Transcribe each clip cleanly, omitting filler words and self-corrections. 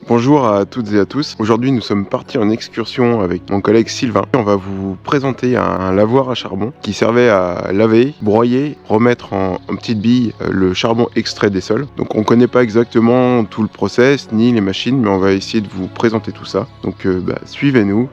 Bonjour à toutes et à tous. Aujourd'hui, nous sommes partis en excursion avec mon collègue Sylvain. On va vous présenter un lavoir à charbon qui servait à laver, broyer, remettre en petites billes le charbon extrait des sols. Donc on ne connaît pas exactement tout le process ni les machines, mais on va essayer de vous présenter tout ça. Donc suivez-nous.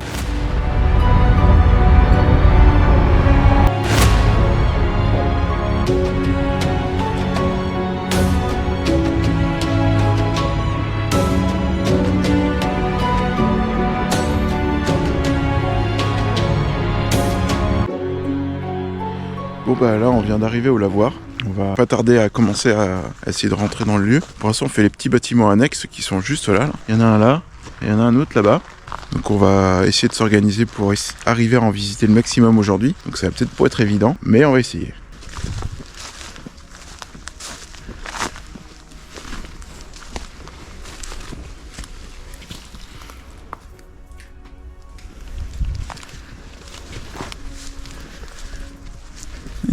Bon bah là on vient d'arriver au lavoir. On va pas tarder à commencer à essayer de rentrer dans le lieu. Pour l'instant on fait les petits bâtiments annexes qui sont juste là. Il y en a un là et il y en a un autre là-bas. Donc on va essayer de s'organiser pour arriver à en visiter le maximum aujourd'hui. Donc ça va peut-être pas être évident, mais on va essayer.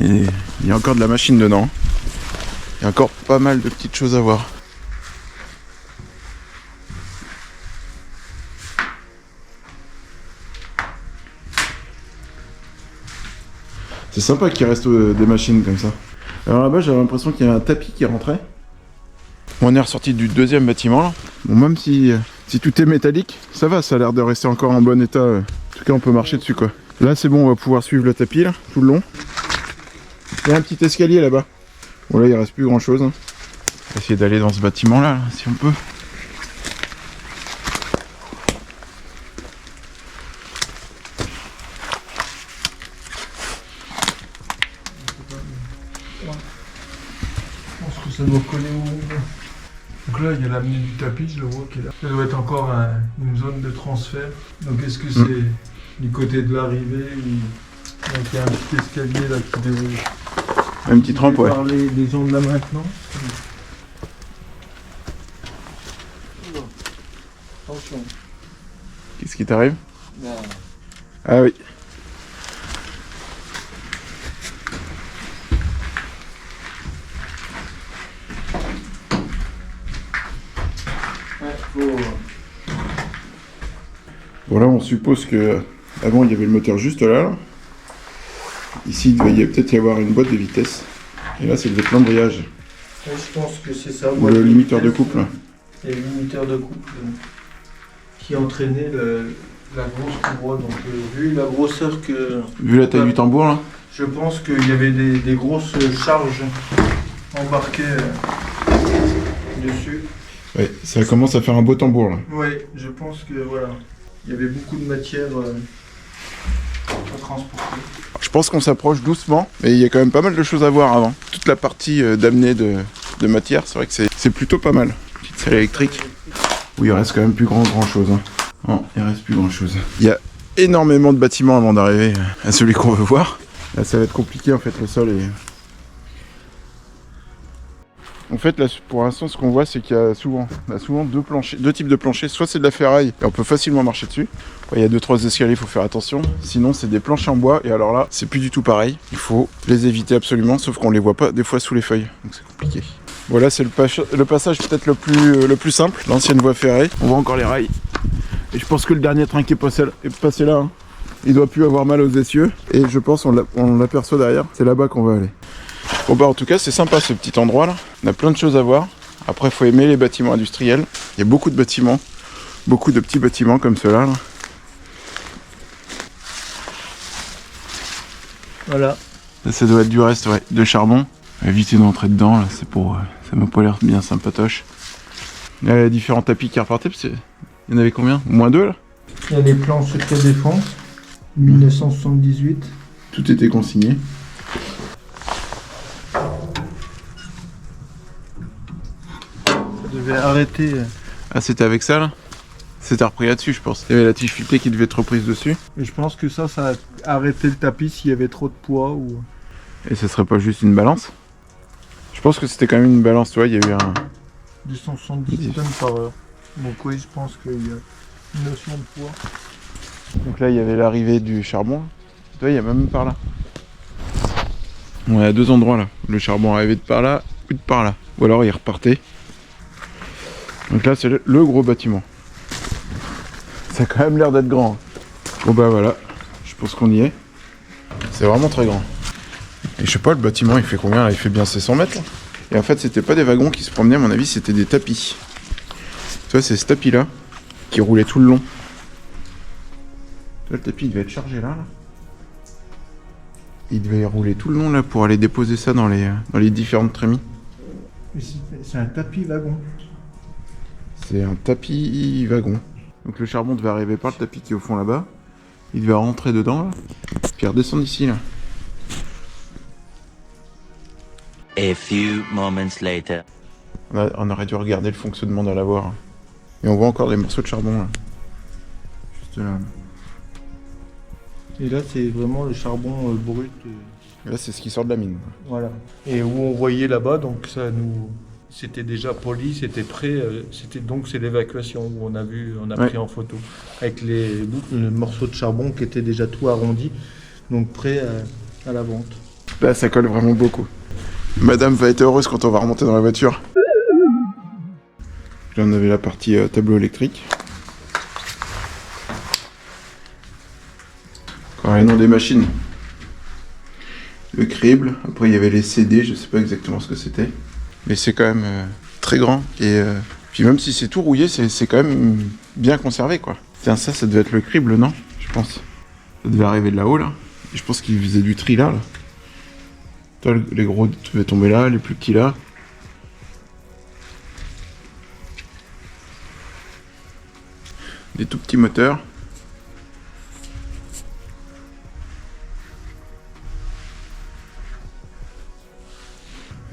Et il y a encore de la machine dedans. Il y a encore pas mal de petites choses à voir. C'est sympa qu'il reste des machines comme ça. Alors là-bas, j'avais l'impression qu'il y avait un tapis qui rentrait. On est ressorti du deuxième bâtiment là. Bon, même si tout est métallique, ça va, ça a l'air de rester encore en bon état. En tout cas, on peut marcher dessus quoi. Là, c'est bon, on va pouvoir suivre le tapis là, tout le long. Il y a un petit escalier là-bas. Bon là il reste plus grand chose. On va essayer d'aller dans ce bâtiment là, si on peut. Je pense que ça doit coller au... Donc là il y a l'avenue du tapis, je le vois qui est là. Ça doit être encore une zone de transfert. Donc est-ce que c'est du côté de l'arrivée ou... Donc il y a un petit escalier là qui devrait... Une petite rampe, ouais. Parler des gens de là maintenant. Attention. Qu'est-ce qui t'arrive? Là. Ah oui. Ouais, faut... Bon là on suppose que avant il y avait le moteur juste là. Ici il devait peut-être y avoir une boîte de vitesse. Et là c'est le l'embrayage. Ouais, je pense que c'est ça. Ou le limiteur de couple. Et le limiteur de couple qui entraînait la grosse courroie. Donc vu la grosseur que... Vu la taille du tambour là. Je pense qu'il y avait des grosses charges embarquées dessus. Ouais, ça commence à faire un beau tambour là. Oui, je pense que voilà, il y avait beaucoup de matière à transporter. Je pense qu'on s'approche doucement, mais il y a quand même pas mal de choses à voir avant. Toute la partie d'amener de matière, c'est vrai que c'est plutôt pas mal. Petite salle électrique. Oui, il reste quand même plus grand chose. Hein. Non, il reste plus grand chose. Il y a énormément de bâtiments avant d'arriver à celui qu'on veut voir. Là, ça va être compliqué en fait, le sol est... En fait, là, pour l'instant, ce qu'on voit, c'est qu'il y a souvent deux types de planchers. Soit c'est de la ferraille, et on peut facilement marcher dessus. Il y a 2-3 escaliers, il faut faire attention. Sinon, c'est des planchers en bois, et alors là, c'est plus du tout pareil. Il faut les éviter absolument, sauf qu'on les voit pas des fois sous les feuilles. Donc c'est compliqué. Voilà, c'est le passage peut-être le plus simple, l'ancienne voie ferrée. On voit encore les rails. Et je pense que le dernier train qui est passé là, hein, il doit plus avoir mal aux essieux. Et je pense on l'aperçoit derrière, c'est là-bas qu'on va aller. Bon bah en tout cas c'est sympa ce petit endroit là, on a plein de choses à voir. Après il faut aimer les bâtiments industriels, il y a beaucoup de bâtiments, beaucoup de petits bâtiments comme ceux-là. Là. Voilà. Là, ça doit être du reste ouais, de charbon. Éviter d'entrer dedans, là, c'est pour. Ça m'a pas l'air bien sympatoche. Il y a différents tapis qui repartaient, il y en avait combien? Au moins 2 là. Il y a des plans secret défense, 1978. Tout était consigné. Ça devait arrêter. Ah c'était avec ça là? C'était repris là-dessus je pense. Il y avait la tige filetée qui devait être reprise dessus. Et je pense que ça a arrêté le tapis s'il y avait trop de poids ou... Et ce serait pas juste une balance? Je pense que c'était quand même une balance, tu vois, il y a eu un... 270 tonnes par heure. Donc oui, je pense qu'il y a une notion de poids. Donc là, il y avait l'arrivée du charbon. Tu vois, il y a même par là. On est à 2 endroits là. Le charbon arrivait de par là ou de par là. Ou alors il repartait. Donc là, c'est le gros bâtiment. Ça a quand même l'air d'être grand. Bon bah voilà, je pense qu'on y est. C'est vraiment très grand. Et je sais pas, le bâtiment il fait combien là? Il fait bien ses 100 mètres là. Et en fait, c'était pas des wagons qui se promenaient, à mon avis, c'était des tapis. Tu vois, c'est ce tapis là qui roulait tout le long. Tu vois, le tapis il devait être chargé là. Il devait rouler tout le long là pour aller déposer ça dans les différentes trémies. C'est un tapis wagon. C'est un tapis wagon. Donc le charbon devait arriver par le tapis qui est au fond là-bas. Il devait rentrer dedans là. Puis redescendre ici là. A few moments later. On aurait dû regarder le fonctionnement de la lavoir. Et on voit encore des morceaux de charbon là. Juste là. Et là, c'est vraiment le charbon brut. Là, c'est ce qui sort de la mine. Voilà. Et où on voyait là-bas, donc ça nous. C'était déjà poli, c'était prêt. C'est l'évacuation où on a pris en photo avec les morceaux de charbon qui étaient déjà tout arrondis, donc prêts à la vente. Là, ça colle vraiment beaucoup. Madame va être heureuse quand on va remonter dans la voiture. Là, on avait la partie tableau électrique. Encore les noms des machines. Le crible. Après, il y avait les CD. Je sais pas exactement ce que c'était. Mais c'est quand même très grand. Et puis même si c'est tout rouillé, c'est quand même bien conservé, quoi. Tiens, ça devait être le crible, non? Je pense. Ça devait arriver de là-haut, là. Et je pense qu'il faisait du tri là. Toi, les gros devaient tomber là, les plus petits là. Des tout petits moteurs.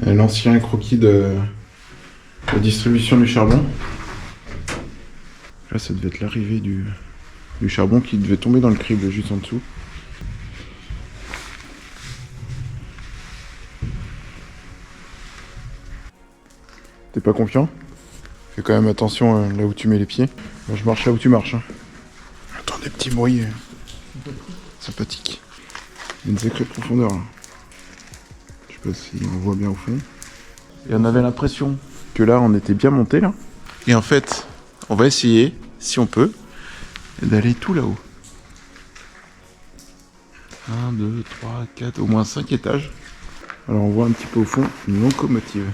L'ancien croquis de la distribution du charbon. Là, ça devait être l'arrivée du charbon qui devait tomber dans le crible juste en dessous. T'es pas confiant? Fais quand même attention là où tu mets les pieds. Moi, je marche là où tu marches. Hein. Attends, des petits bruits sympathiques. Il y a une sacrée profondeur là. Je sais pas si on voit bien au fond. Et on avait l'impression que là, on était bien monté là. Et en fait, on va essayer, si on peut, d'aller tout là-haut. 1, 2, 3, 4, au moins 5 étages. Alors on voit un petit peu au fond une locomotive.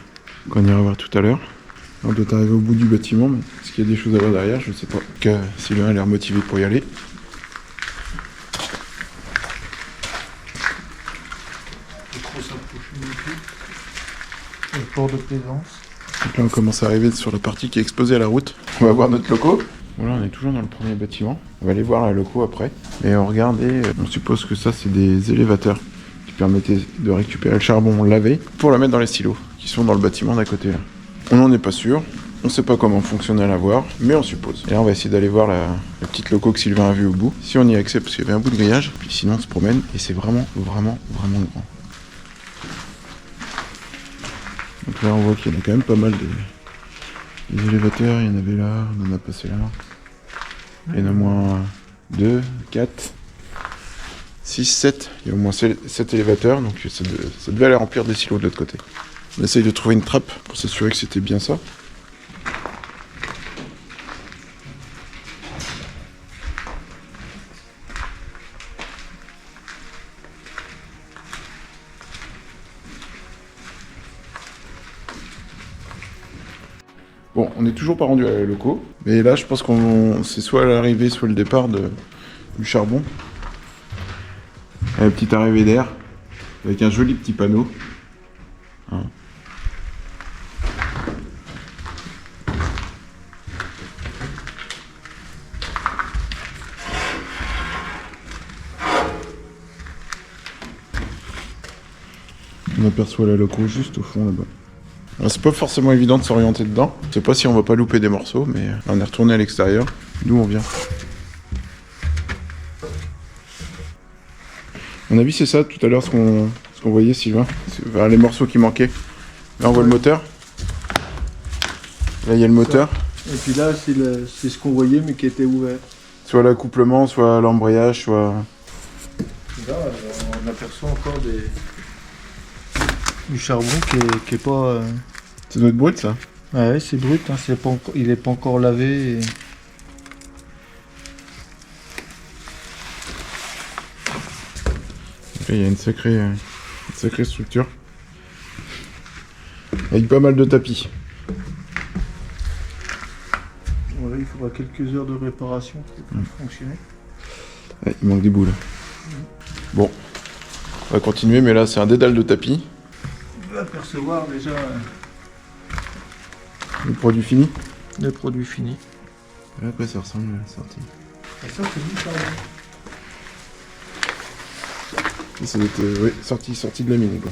Qu'on ira voir tout à l'heure. On doit arriver au bout du bâtiment, mais est-ce qu'il y a des choses à voir derrière? Je sais pas. En tout cas, Sylvain a l'air motivé pour y aller. Le port de plaisance. Donc là, on commence à arriver sur la partie qui est exposée à la route. On va voir notre loco. Voilà, on est toujours dans le premier bâtiment. On va aller voir la loco après. Et on regarde et on suppose que ça, c'est des élévateurs qui permettaient de récupérer le charbon lavé pour le mettre dans les silos qui sont dans le bâtiment d'à côté là. On n'en est pas sûr. On sait pas comment fonctionne à la voir, mais on suppose. Et là, on va essayer d'aller voir la petite loco que Sylvain a vue au bout. Si on y a accès, parce qu'il y avait un bout de grillage. Puis sinon, on se promène et c'est vraiment, vraiment, vraiment grand. Donc là, on voit qu'il y en a quand même pas mal des élévateurs. Il y en avait là, on en a passé là. Il y en a au moins 2, 4, 6, 7. Il y a au moins 7 élévateurs, donc ça devait aller remplir des silos de l'autre côté. On essaye de trouver une trappe pour s'assurer que c'était bien ça. Bon, on n'est toujours pas rendu à la locaux, mais là je pense qu'on c'est soit l'arrivée, soit le départ du charbon. Une petite arrivée d'air, avec un joli petit panneau. Hein. On aperçoit la loco juste au fond là-bas. Alors, c'est pas forcément évident de s'orienter dedans. Je sais pas si on va pas louper des morceaux, mais on est retourné à l'extérieur. D'où on vient. À mon avis, c'est ça tout à l'heure ce qu'on voyait, Sylvain. Vers les morceaux qui manquaient. Là, on voit le moteur. Là, il y a le moteur. Et puis là, c'est ce qu'on voyait, mais qui était ouvert. Soit l'accouplement, soit l'embrayage, soit... Là, on aperçoit encore du charbon qui est pas... C'est notre brut, ça. Ouais, c'est brut, hein, il est pas encore lavé. Il y a une sacrée structure. Avec pas mal de tapis. Voilà, il faudra quelques heures de réparation pour fonctionner. Ouais, il manque des boules. Bon, on va continuer, mais là c'est un dédale de tapis. On va apercevoir déjà Le produit fini. les produits finis. À quoi ça ressemble la sortie? Et ça, c'est du charbon. Ça doit être oui, sortie de la mine quoi.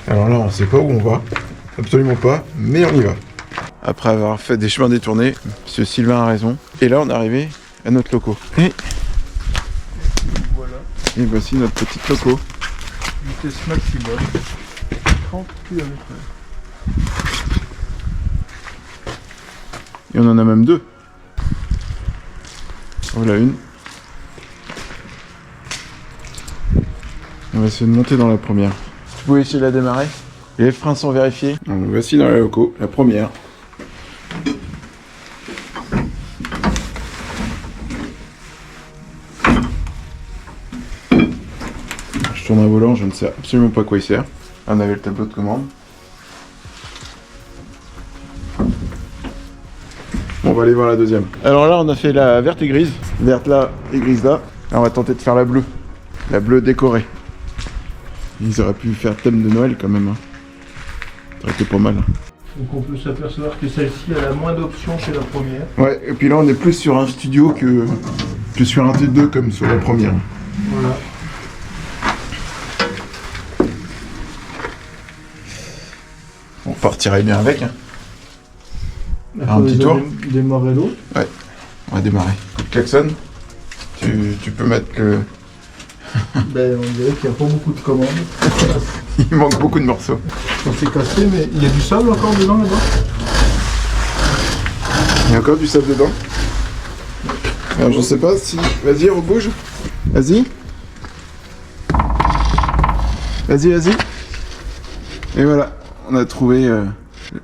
Alors là on sait pas où on va, absolument pas, mais on y va. Après avoir fait des chemins détournés, monsieur Sylvain a raison. Et là on est arrivé à notre loco. Voilà, Et voici notre petit loco. vitesse maximum, 30 km/h. Et on en a même deux. Voilà une. On va essayer de monter dans la première. Vous pouvez essayer de la démarrer. Les freins sont vérifiés. Donc voici dans la loco, la première. Je tourne un volant, je ne sais absolument pas à quoi il sert. On avait le tableau de commande. Bon, on va aller voir la deuxième. Alors là, on a fait la verte et grise. Verte là et grise là. Là, on va tenter de faire la bleue. La bleue décorée. Ils auraient pu faire thème de Noël quand même. Hein. Ça aurait été pas mal. Donc on peut s'apercevoir que celle-ci a moins d'options que la première. Ouais, et puis là, on est plus sur un studio que sur un T2 comme sur la première. Voilà. On partirait bien avec. Hein. Il Un petit tour. Démarrer l'autre. Ouais, on va démarrer. Klaxon, tu peux mettre le... Ben, on dirait qu'il n'y a pas beaucoup de commandes. Il manque beaucoup de morceaux. Ça s'est cassé, mais il y a du sable encore dedans là-bas. Il y a encore du sable dedans. Alors je sais pas si... Vas-y, rebouge. Vas-y. Vas-y. Et voilà, on a trouvé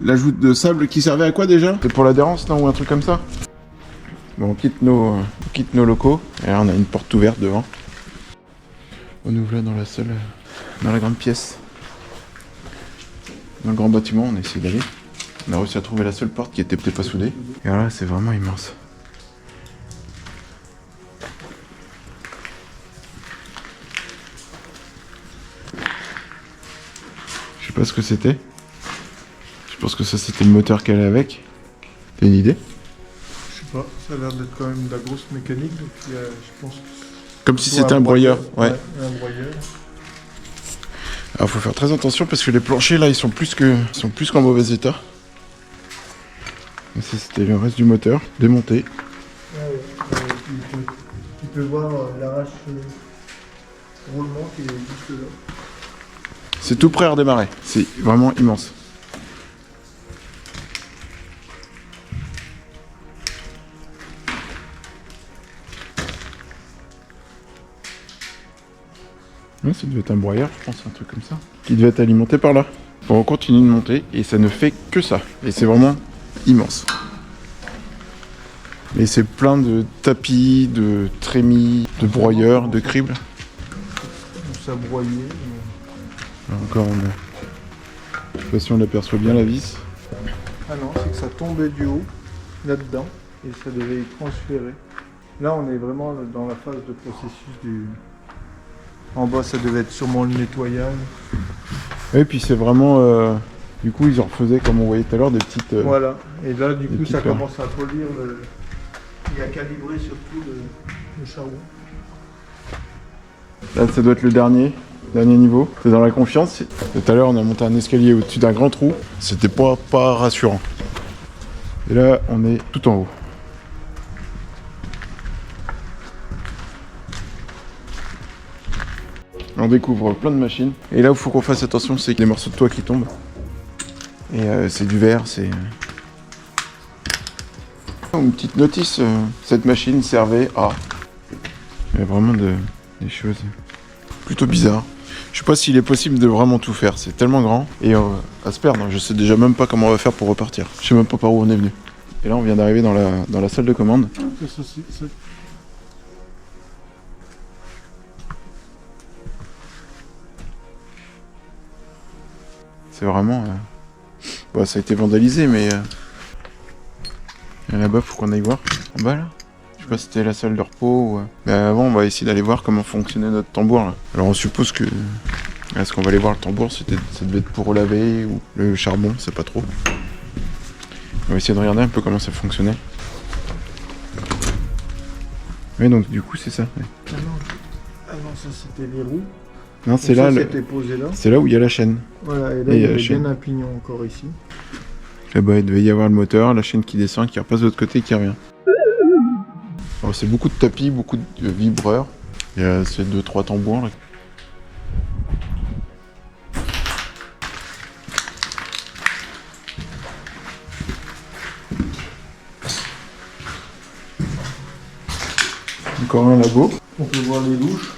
l'ajout de sable qui servait à quoi déjà? C'est pour l'adhérence, non? Ou un truc comme ça? Bon, on quitte nos locaux. Et là, on a une porte ouverte devant. On nous voilà dans la grande pièce. Dans le grand bâtiment, on a essayé d'aller. On a réussi à trouver la seule porte qui était peut-être pas soudée. Et alors là, c'est vraiment immense. Je sais pas ce que c'était. Je pense que ça c'était le moteur qu'elle a avec. T'as une idée? Je sais pas, ça a l'air d'être quand même de la grosse mécanique, donc je pense que Comme si c'était un broyeur. Ouais. Un broyeur. Alors faut faire très attention parce que les planchers là ils sont plus qu'en mauvais état. Et ça c'était le reste du moteur démonté. Tu peux voir l'arrache roulement qui est juste là. C'est tout prêt à redémarrer. C'est vraiment immense. Ouais, ça devait être un broyeur, je pense, un truc comme ça. Qui devait être alimenté par là. Bon, on continue de monter et ça ne fait que ça. Et c'est vraiment immense. Et c'est plein de tapis, de trémies, de broyeurs, de cribles. Ça broyait. Alors encore, je sais pas si on aperçoit bien la vis. Ah non, c'est que ça tombait du haut, là-dedans, et ça devait y transférer. Là, on est vraiment dans la phase de processus du... En bas, ça devait être sûrement le nettoyage. Et puis c'est vraiment... du coup, ils en refaisaient, comme on voyait tout à l'heure, des petites... Voilà, et là, du coup, ça petites commence à polir le... Il a calibré surtout le charbon. Là, ça doit être le dernier niveau. C'est dans la confiance. Tout à l'heure, on a monté un escalier au-dessus d'un grand trou. C'était pas rassurant. Et là, on est tout en haut. On découvre plein de machines. Et là où il faut qu'on fasse attention, c'est que les morceaux de toit qui tombent. Et c'est du verre, c'est... Une petite notice, cette machine servait à... Il y a vraiment des choses plutôt bizarres. Je sais pas s'il est possible de vraiment tout faire, c'est tellement grand et à se perdre. Je sais déjà même pas comment on va faire pour repartir. Je sais même pas par où on est venu. Et là on vient d'arriver dans la salle de commande. C'est vraiment... Bon, ça a été vandalisé mais... Et là-bas faut qu'on aille voir. En bas là. Je sais pas si c'était la salle de repos ou... Mais avant on va essayer d'aller voir comment fonctionnait notre tambour là. Alors on suppose que... Est-ce qu'on va aller voir le tambour? Ça devait être pour laver ou le charbon, c'est pas trop. On va essayer de regarder un peu comment ça fonctionnait. Oui, donc du coup c'est ça. Ouais. Ah non, ça c'était les roues. Non, c'est là, c'était posé là. c'est là où il y a la chaîne. Voilà, et là il y avait bien un pignon encore ici. Là-bas il devait y avoir le moteur, la chaîne qui descend, qui repasse de l'autre côté et qui revient. Alors c'est beaucoup de tapis, beaucoup de vibreurs. Il y a ces 2-3 tambours là. Encore un labo. On peut voir les louches.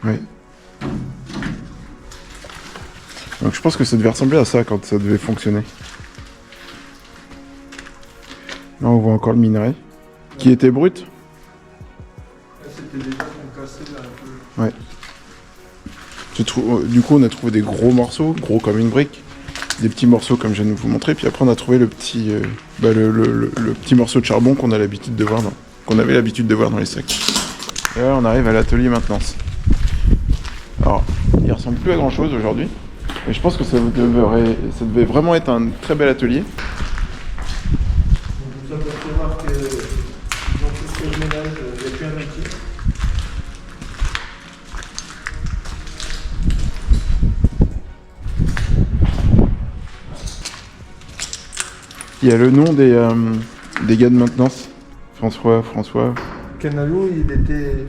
Oui. Donc je pense que ça devait ressembler à ça quand ça devait fonctionner. Là on voit encore le minerai. Qui était brut. C'était déjà qu'on cassait là un peu. Ouais. Du coup on a trouvé des gros morceaux, gros comme une brique. Des petits morceaux comme je viens de vous montrer, puis après on a trouvé le petit, le petit morceau de charbon qu'on a l'habitude de voir qu'on avait l'habitude de voir dans les sacs. Et là on arrive à l'atelier maintenance. Alors, il ressemble plus à grand chose aujourd'hui, mais je pense que ça devait vraiment être un très bel atelier. On vous apercevra qu'ils ont tout fait le ménage, il n'y a plus un métier. Il y a le nom des gars de maintenance. François. Canalou, il était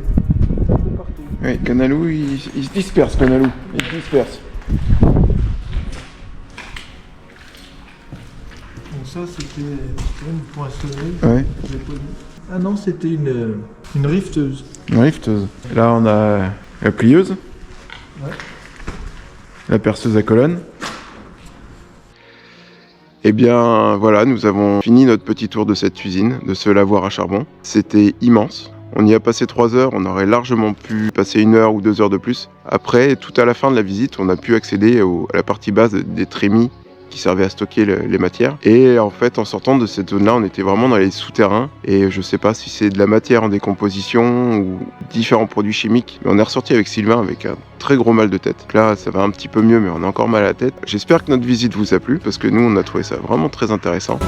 un peu partout. Oui, Canalou, il se disperse, Canalou. Il se disperse. Donc ça, c'était une poinçonneuse. Ouais. J'ai pas dit. Ah non, c'était une rifteuse. Une rifteuse. Là, on a la plieuse. Ouais. La perceuse à colonne. Eh bien, voilà, nous avons fini notre petit tour de cette usine, de ce lavoir à charbon. C'était immense. On y a passé 3 heures, on aurait largement pu passer 1 heure ou 2 heures de plus. Après, tout à la fin de la visite, on a pu accéder à la partie basse des trémies qui servaient à stocker les matières. Et en fait, en sortant de cette zone-là, on était vraiment dans les souterrains. Et je sais pas si c'est de la matière en décomposition ou différents produits chimiques. Mais on est ressorti avec Sylvain avec un très gros mal de tête. Donc là, ça va un petit peu mieux, mais on a encore mal à la tête. J'espère que notre visite vous a plu, parce que nous, on a trouvé ça vraiment très intéressant.